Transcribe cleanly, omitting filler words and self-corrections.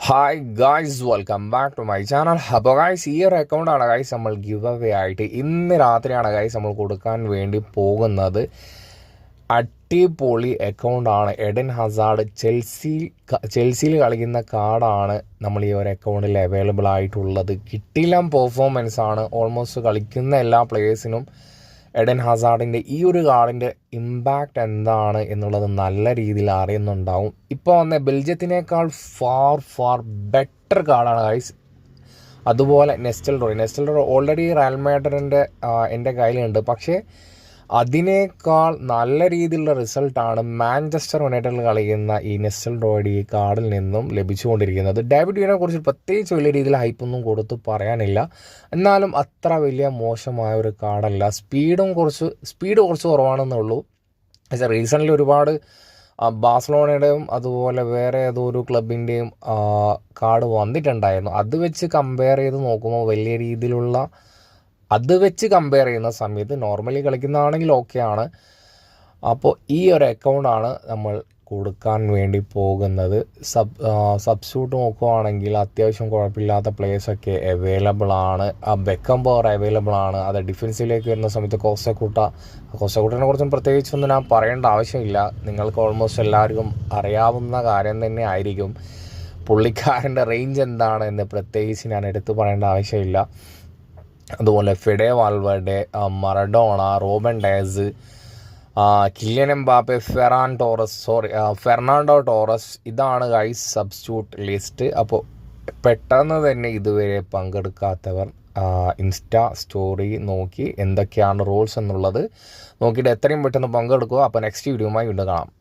Hi guys, welcome back to my channel. അപ്പോൾ guys, ഈ ഒരു അക്കൗണ്ടാണ് ഗായ്സ് നമ്മൾ ഗിവ് അവേ ആയിട്ട് ഇന്ന് രാത്രിയാണ് ഗായ്സ് നമ്മൾ കൊടുക്കാൻ വേണ്ടി പോകുന്നത്. അടിപൊളി അക്കൗണ്ടാണ്. എഡൻ ഹസാർഡ് ചെൽസിയിൽ കളിക്കുന്ന കാർഡാണ് നമ്മൾ ഈ ഒരു അക്കൗണ്ടിൽ അവൈലബിൾ ആയിട്ടുള്ളത്. കിട്ടില്ല പെർഫോമൻസ് ആണ്. ഓൾമോസ്റ്റ് കളിക്കുന്ന എല്ലാ പ്ലേയേഴ്സിനും എഡൻ ഹസാർഡിൻ്റെ ഈ ഒരു കാർഡിൻ്റെ ഇമ്പാക്റ്റ് എന്താണ് എന്നുള്ളത് നല്ല രീതിയിൽ അറിയുന്നുണ്ടാവും. ഇപ്പോൾ വന്ന ബെൽജിയത്തിനേക്കാൾ ഫാർ ബെറ്റർ കാർഡാണ് ഗൈസ്. അതുപോലെ നെസ്റ്റൽ റോയ് ഓൾറെഡി റയൽ മാഡ്രിഡിൻ്റെ എൻ്റെ കയ്യിലുണ്ട്. പക്ഷേ അതിനേക്കാൾ നല്ല രീതിയിലുള്ള റിസൾട്ടാണ് മാഞ്ചസ്റ്റർ യുണൈറ്റഡിൽ കളിക്കുന്ന ഈ നെസ്റ്റൽ റോയുടെ ഈ കാർഡിൽ നിന്നും ലഭിച്ചുകൊണ്ടിരിക്കുന്നത്. ഡേവിഡ് വിയനെ കുറിച്ച് പ്രത്യേകിച്ച് വലിയ രീതിയിൽ ഹൈപ്പൊന്നും കൊടുത്ത് പറയാനില്ല. എന്നാലും അത്ര വലിയ മോശമായ ഒരു കാർഡല്ല. സ്പീഡ് കുറച്ച് കുറവാണെന്നുള്ളൂ. പക്ഷേ റീസെൻ്റ്ലി ഒരുപാട് ബാഴ്സലോണയുടെയും അതുപോലെ വേറെ ഏതോ ഒരു ക്ലബിൻ്റെയും കാർഡ് വന്നിട്ടുണ്ടായിരുന്നു. അത് വെച്ച് കമ്പയർ ചെയ്ത് നോക്കുമ്പോൾ വലിയ രീതിയിലുള്ള കമ്പയർ ചെയ്യുന്ന സമയത്ത് നോർമലി കളിക്കുന്നതാണെങ്കിൽ ഓക്കെയാണ്. അപ്പോൾ ഈ ഒരു അക്കൗണ്ടാണ് നമ്മൾ കൊടുക്കാൻ വേണ്ടി പോകുന്നത്. സബ്സ്റ്റിറ്റ്യൂട്ട് നോക്കുകയാണെങ്കിൽ അത്യാവശ്യം കുഴപ്പമില്ലാത്ത പ്ലേയേഴ്സൊക്കെ അവൈലബിൾ ആണ്. ബെക്കംബർ അവൈലബിൾ ആണ്. അത് ഡിഫൻസിലേക്ക് വരുന്ന സമയത്ത് കോസ്റ്റക്കൂട്ടനെ കുറിച്ചും പ്രത്യേകിച്ചൊന്നും ഞാൻ പറയേണ്ട ആവശ്യമില്ല. നിങ്ങൾക്ക് ഓൾമോസ്റ്റ് എല്ലാവർക്കും അറിയാവുന്ന കാര്യം തന്നെ ആയിരിക്കും. പുള്ളിക്കാരൻ്റെ റേഞ്ച് എന്താണ് എന്ന് പ്രത്യേകിച്ച് ഞാൻ എടുത്തു പറയേണ്ട ആവശ്യമില്ല. അതുപോലെ Fede Valverde, Maradona, Ruben Dias, Kylian Mbappe, Fernando Torres, ഇതാണ് ഗൈസ് സബ്സ്റ്റിറ്റ്യൂട്ട് ലിസ്റ്റ്. അപ്പോൾ പെട്ടെന്ന് തന്നെ ഇതുവരെ പങ്കെടുക്കാത്തവർ ഇൻസ്റ്റാ സ്റ്റോറി നോക്കി എന്തൊക്കെയാണ് റൂൾസ് എന്നുള്ളത് നോക്കിയിട്ട് എത്രയും പെട്ടെന്ന് പങ്കെടുക്കുക. അപ്പോൾ നെക്സ്റ്റ് വീഡിയോയുമായി വീണ്ടും കാണാം.